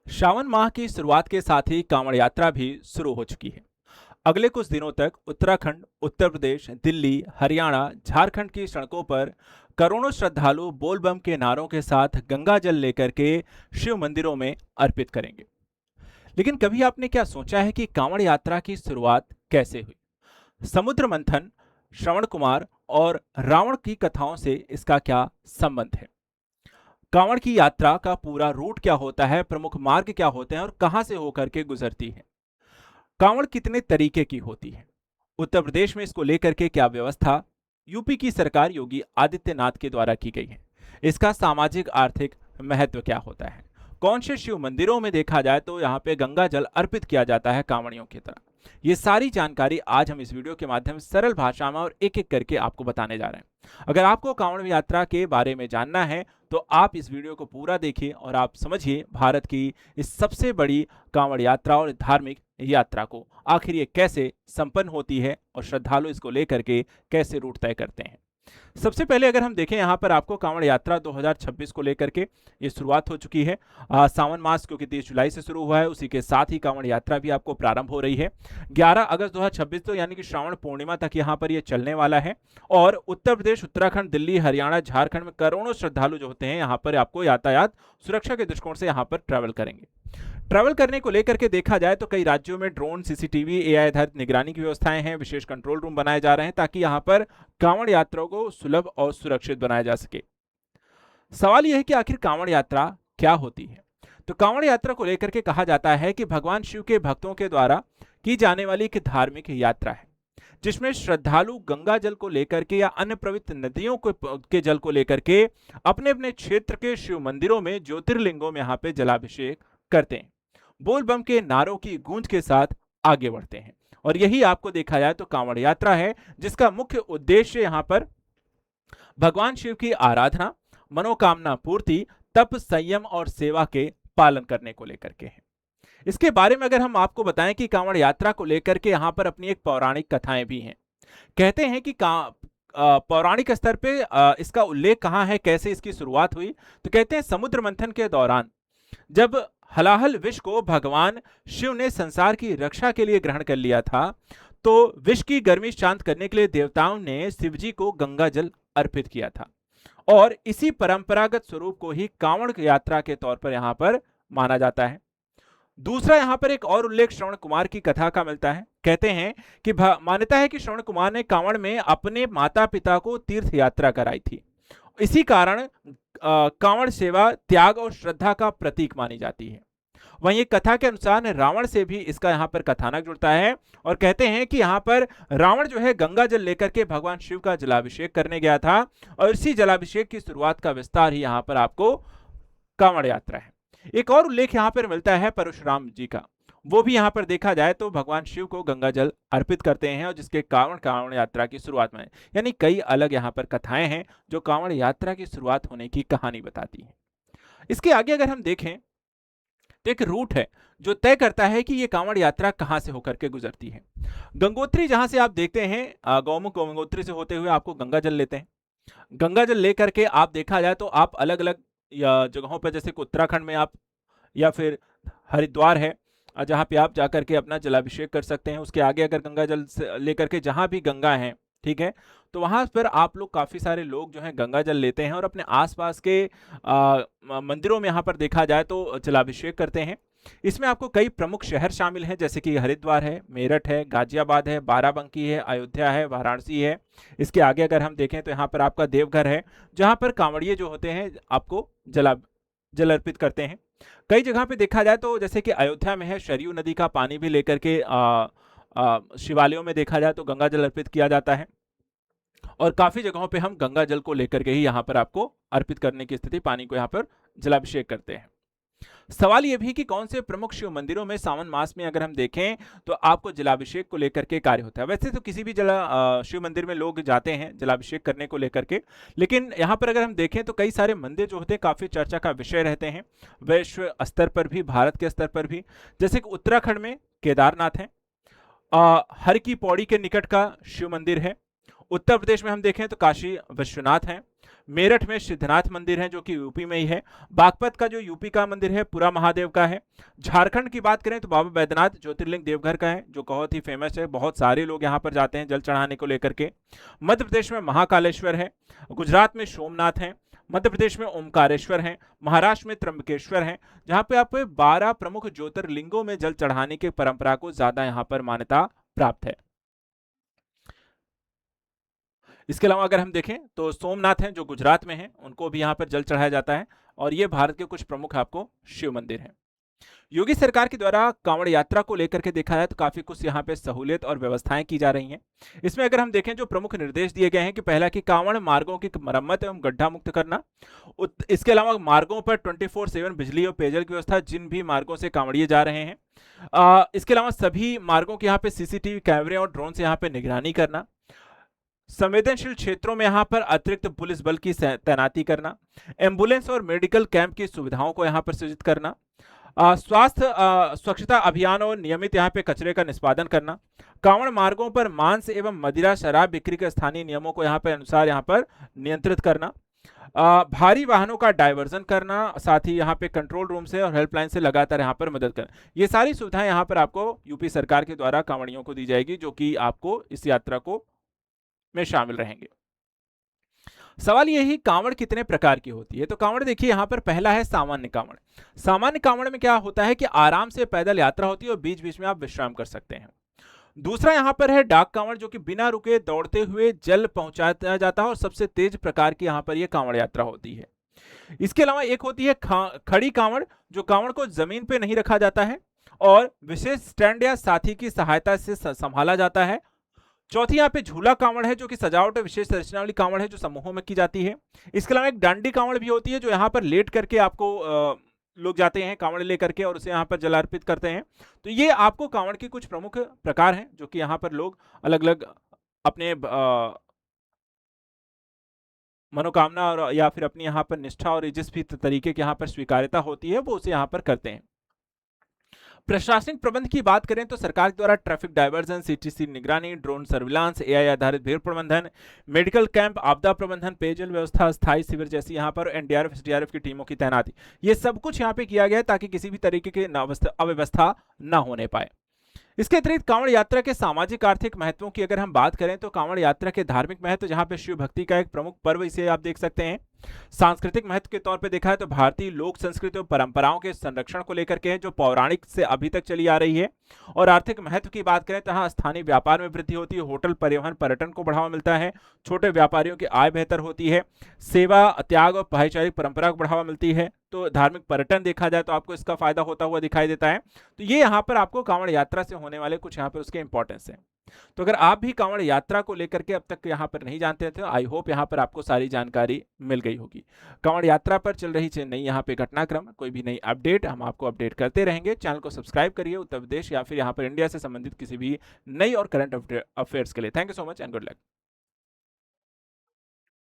श्रावण माह की शुरुआत के साथ ही कांवड़ यात्रा भी शुरू हो चुकी है। अगले कुछ दिनों तक उत्तराखंड, उत्तर प्रदेश, दिल्ली, हरियाणा, झारखंड की सड़कों पर करोड़ों श्रद्धालु बोल बम के नारों के साथ गंगा जल लेकर के शिव मंदिरों में अर्पित करेंगे। लेकिन कभी आपने क्या सोचा है कि कांवड़ यात्रा की शुरुआत कैसे हुई? समुद्र मंथन, श्रवण कुमार और रावण की कथाओं से इसका क्या संबंध है? कांवड़ की यात्रा का पूरा रूट क्या होता है, प्रमुख मार्ग क्या होते हैं और कहां से होकर के गुजरती है? कांवड़ कितने तरीके की होती है? उत्तर प्रदेश में इसको लेकर के क्या व्यवस्था यूपी की सरकार योगी आदित्यनाथ के द्वारा की गई है? इसका सामाजिक आर्थिक महत्व क्या होता है? कौन से शिव मंदिरों में देखा जाए तो यहाँ पे गंगा जल अर्पित किया जाता है कांवड़ियों की तरह? ये सारी जानकारी आज हम इस वीडियो के माध्यम से सरल भाषा में और एक एक करके आपको बताने जा रहे हैं। अगर आपको कांवड़ यात्रा के बारे में जानना है तो आप इस वीडियो को पूरा देखिए और आप समझिए भारत की इस सबसे बड़ी कांवड़ यात्रा और धार्मिक यात्रा को आखिर ये कैसे संपन्न होती है और श्रद्धालु इसको लेकर के कैसे रूट तय करते हैं। सबसे पहले अगर हम देखें यहाँ पर आपको कांवड़ यात्रा 2026 को लेकर के ये शुरुआत हो चुकी है। सावन मास क्योंकि 30 जुलाई से शुरू हुआ है, उसी के साथ ही कांवड़ यात्रा भी आपको प्रारंभ हो रही है 11 अगस्त 2026 तो यानी कि श्रावण पूर्णिमा तक यहाँ पर ये चलने वाला है। और उत्तर प्रदेश, उत्तराखंड, दिल्ली, हरियाणा, झारखंड में करोड़ों श्रद्धालु जो होते हैं यहाँ पर आपको यातायात सुरक्षा के दृष्टिकोण से यहाँ पर ट्रैवल करेंगे। ट्रैवल करने को लेकर के देखा जाए तो कई राज्यों में ड्रोन, सीसीटीवी, एआई आधारित निगरानी की व्यवस्थाएं हैं, विशेष कंट्रोल रूम बनाए जा रहे हैं ताकि यहां पर कांवड़ यात्रा को सुलभ और सुरक्षित बनाया जा सके। सवाल यह है कि आखिर कांवड़ यात्रा क्या होती है? तो कांवड़ यात्रा को लेकर के कहा जाता है कि भगवान शिव के भक्तों के द्वारा की जाने वाली एक धार्मिक यात्रा है जिसमें श्रद्धालु गंगा जल को लेकर के या अन्य पवित्र नदियों के जल को लेकर के अपने अपने क्षेत्र के शिव मंदिरों में, ज्योतिर्लिंगों में यहाँ पे जलाभिषेक करते हैं, बोल बम के नारों की गूंज के साथ आगे बढ़ते हैं। और यही आपको देखा जाए तो कांवड़ यात्रा है जिसका मुख्य उद्देश्य यहाँ पर भगवान शिव की आराधना, मनोकामना पूर्ति, तप, संयम और सेवा के पालन करने को लेकर के है। इसके बारे में अगर हम आपको बताएं कि कांवड़ यात्रा को लेकर के यहाँ पर अपनी एक पौराणिक कथाएं भी हैं। कहते हैं कि पौराणिक स्तर पे इसका उल्लेख कहाँ है, कैसे इसकी शुरुआत हुई? तो कहते हैं समुद्र मंथन के दौरान जब हलाहल विष को भगवान शिव ने संसार की रक्षा के लिए ग्रहण कर लिया था तो विष की गर्मी शांत करने के लिए देवताओं ने शिव जी को गंगा जल अर्पित किया था और इसी परंपरागत स्वरूप को ही कांवड़ यात्रा के तौर पर यहाँ पर माना जाता है। दूसरा यहाँ पर एक और उल्लेख श्रवण कुमार की कथा का मिलता है। कहते हैं कि मान्यता है कि श्रवण कुमार ने कांवड़ में अपने माता पिता को तीर्थ यात्रा कराई थी। इसी कारण कांवड़ सेवा त्याग और श्रद्धा का प्रतीक मानी जाती है। वहीं एक कथा के अनुसार रावण से भी इसका यहाँ पर कथानक जुड़ता है और कहते हैं कि यहाँ पर रावण जो है गंगा जल लेकर के भगवान शिव का जलाभिषेक करने गया था और इसी जलाभिषेक की शुरुआत का विस्तार ही यहाँ पर आपको कांवड़ यात्रा है। एक और उल्लेख यहाँ पर मिलता है परशुराम जी का, वो भी यहाँ पर देखा जाए तो भगवान शिव को गंगा जल अर्पित करते हैं और जिसके कारण कांवड़ यात्रा की शुरुआत में यानी कई अलग यहाँ पर कथाएं हैं जो कांवड़ यात्रा की शुरुआत होने की कहानी बताती है। इसके आगे अगर हम देखें तो एक रूट है जो तय करता है कि ये कांवड़ यात्रा कहां से होकर के गुजरती है। गंगोत्री जहां से आप देखते हैं गौमुख गंगोत्री से होते हुए आपको गंगा जल लेते हैं। गंगा जल लेकर के आप देखा जाए तो आप अलग अलग जगहों पर जैसे कि उत्तराखंड में आप या फिर हरिद्वार है जहाँ पे आप जाकर के अपना जलाभिषेक कर सकते हैं। उसके आगे अगर गंगा जल लेकर के जहाँ भी गंगा है, ठीक है, तो वहां पर आप लोग काफी सारे लोग जो हैं गंगा जल लेते हैं और अपने आसपास के मंदिरों में यहाँ पर देखा जाए तो जलाभिषेक करते हैं। इसमें आपको कई प्रमुख शहर शामिल हैं जैसे कि हरिद्वार है, मेरठ है, गाजियाबाद है, बाराबंकी है, अयोध्या है, वाराणसी है। इसके आगे अगर हम देखें तो यहाँ पर आपका देवघर है जहाँ पर कांवड़िए जो होते हैं आपको जल अर्पित करते हैं। कई जगह पे देखा जाए तो जैसे कि अयोध्या में है, सरयू नदी का पानी भी लेकर के शिवालयों में देखा जाए तो गंगा जल अर्पित किया जाता है और काफी जगहों पे हम गंगा जल को लेकर के ही यहाँ पर आपको अर्पित करने की स्थिति, पानी को यहाँ पर जलाभिषेक करते हैं। सवाल यह भी कि कौन से प्रमुख शिव मंदिरों में सावन मास में अगर हम देखें तो आपको जलाभिषेक को लेकर के कार्य होता है। वैसे तो किसी भी शिव मंदिर में लोग जाते हैं जलाभिषेक करने को लेकर के, लेकिन यहाँ पर अगर हम देखें तो कई सारे मंदिर जो होते हैं काफी चर्चा का विषय रहते हैं वैश्व स्तर पर भी, भारत के स्तर पर भी। जैसे कि उत्तराखंड में केदारनाथ है, हर की पौड़ी के निकट का शिव मंदिर है। उत्तर प्रदेश में हम देखें तो काशी विश्वनाथ है, मेरठ में सिद्धनाथ मंदिर है जो कि यूपी में ही है, बागपत का जो यूपी का मंदिर है पुरा महादेव का है, झारखंड की बात करें तो बाबा बैद्यनाथ ज्योतिर्लिंग देवघर का है जो बहुत ही फेमस है, बहुत सारे लोग यहाँ पर जाते हैं जल चढ़ाने को लेकर के। मध्य प्रदेश में महाकालेश्वर है, गुजरात में सोमनाथ है, मध्य प्रदेश में ओमकारेश्वर है, महाराष्ट्र में त्र्यंबकेश्वर है, जहां पे आपको 12 प्रमुख ज्योतिर्लिंगों में जल चढ़ाने की परंपरा को ज्यादा यहां पर मान्यता प्राप्त है। इसके अलावा अगर हम देखें तो सोमनाथ हैं जो गुजरात में हैं, उनको भी यहाँ पर जल चढ़ाया जाता है और ये भारत के कुछ प्रमुख आपको शिव मंदिर हैं। योगी सरकार के द्वारा कांवड़ यात्रा को लेकर के देखा जाए तो काफी कुछ यहाँ पे सहूलियत और व्यवस्थाएं की जा रही हैं। इसमें अगर हम देखें जो प्रमुख निर्देश दिए गए हैं कि पहला कि कांवड़ मार्गों की मरम्मत एवं गड्ढा मुक्त करना, इसके अलावा मार्गों पर 24/7 बिजली और पेयजल की व्यवस्था जिन भी मार्गों से कांवड़िए जा रहे हैं। इसके अलावा सभी मार्गों के यहाँ पे सीसीटीवी कैमरे और ड्रोन से यहाँ पे निगरानी करना, संवेदनशील क्षेत्रों में यहां पर अतिरिक्त पुलिस बल की तैनाती करना, एम्बुलेंस और मेडिकल कैंप की सुविधाओं को यहां पर सृजित करना, स्वच्छता अभियान और नियमित यहां पे कचरे का निष्पादन करना, कांवड़ मार्गों पर मांस एवं मदिरा शराब बिक्री के स्थानीय नियमों को यहां पर अनुसार यहां पर नियंत्रित करना, भारी वाहनों का डायवर्जन करना, साथ ही यहाँ पे कंट्रोल रूम से और हेल्पलाइन से लगातार यहाँ पर मदद करना। ये सारी सुविधाएं यहाँ पर आपको यूपी सरकार के द्वारा कांवड़ियों को दी जाएगी जो कि आपको इस यात्रा को में शामिल रहेंगे। सवाल ये ही कांवड़ कितने प्रकार की होती है, तो कांवड़ देखिए यहाँ पर पहला है सामान्य कांवड़। सामान्य कांवड़ में क्या होता है कि आराम से पैदल यात्रा होती है और बीच बीच में आप विश्राम कर सकते हैं। दूसरा यहाँ पर है डाक कांवड़ जो कि बिना रुके दौड़ते हुए जल पहुंचाया जाता है और सबसे तेज प्रकार की यहाँ पर यह कांवड़ यात्रा होती है। इसके अलावा एक होती है खड़ी कांवड़, जो कांवड़ को जमीन पे नहीं रखा जाता है और विशेष स्टैंड या साथी की सहायता से संभाला जाता है। चौथी यहाँ पे झूला कांवड़ है जो कि सजावट और विशेष संरचना वाली कांवड़ है जो समूहों में की जाती है। इसके अलावा एक डांडी कांवड़ भी होती है जो यहाँ पर लेट करके आपको लोग जाते हैं कांवड़ लेकर के और उसे यहाँ पर जल अर्पित करते हैं। तो ये आपको कांवड़ के कुछ प्रमुख प्रकार हैं जो कि यहाँ पर लोग अलग अलग अपने मनोकामना और या फिर अपनी यहाँ पर निष्ठा और जिस भी तरीके की यहाँ पर स्वीकार्यता होती है वो उसे यहाँ पर करते हैं। प्रशासनिक प्रबंध की बात करें तो सरकार द्वारा ट्रैफिक डायवर्जन, सीटीसी निगरानी, ड्रोन सर्विलांस, एआई आधारित भीड़ प्रबंधन, मेडिकल कैंप, आपदा प्रबंधन, पेयजल व्यवस्था, स्थायी शिविर जैसी यहाँ पर एनडीआरएफ एसडीआरएफ की टीमों की तैनाती, ये सब कुछ यहाँ पे किया गया है ताकि किसी भी तरीके की अव्यवस्था न होने पाए। इसके अतिरिक्त कांवड़ यात्रा के सामाजिक आर्थिक महत्वों की अगर हम बात करें तो कांवड़ यात्रा के धार्मिक महत्व, जहां पे शिव भक्ति का एक प्रमुख पर्व इसे आप देख सकते हैं। सांस्कृतिक महत्व के तौर पे देखा है तो भारतीय लोक संस्कृति और परंपराओं के संरक्षण को लेकर के है जो पौराणिक से अभी तक चली आ रही है। और आर्थिक महत्व की बात करें तो यहाँ स्थानीय व्यापार में वृद्धि होती है, होटल परिवहन पर्यटन को बढ़ावा मिलता है, छोटे व्यापारियों की आय बेहतर होती है, सेवा त्याग और भाईचारिक परंपरा को बढ़ावा मिलती है। तो धार्मिक पर्यटन देखा जाए तो आपको इसका फायदा होता हुआ दिखाई देता है। तो ये यहाँ पर आपको कांवड़ यात्रा से होने वाले कुछ यहाँ पर उसके इंपॉर्टेंस है। तो अगर आप भी कांवड़ यात्रा को लेकर के अब तक यहाँ पर नहीं जानते थे, आई होप यहाँ पर आपको सारी जानकारी मिल गई होगी। कांवड़ यात्रा पर चल रही नई यहाँ पे घटनाक्रम, कोई भी नई अपडेट हम आपको अपडेट करते रहेंगे। चैनल को सब्सक्राइब करिए उत्तर प्रदेश या फिर यहाँ पर इंडिया से संबंधित किसी भी नई और करंट अफेयर्स के लिए। Thank you so much and good luck.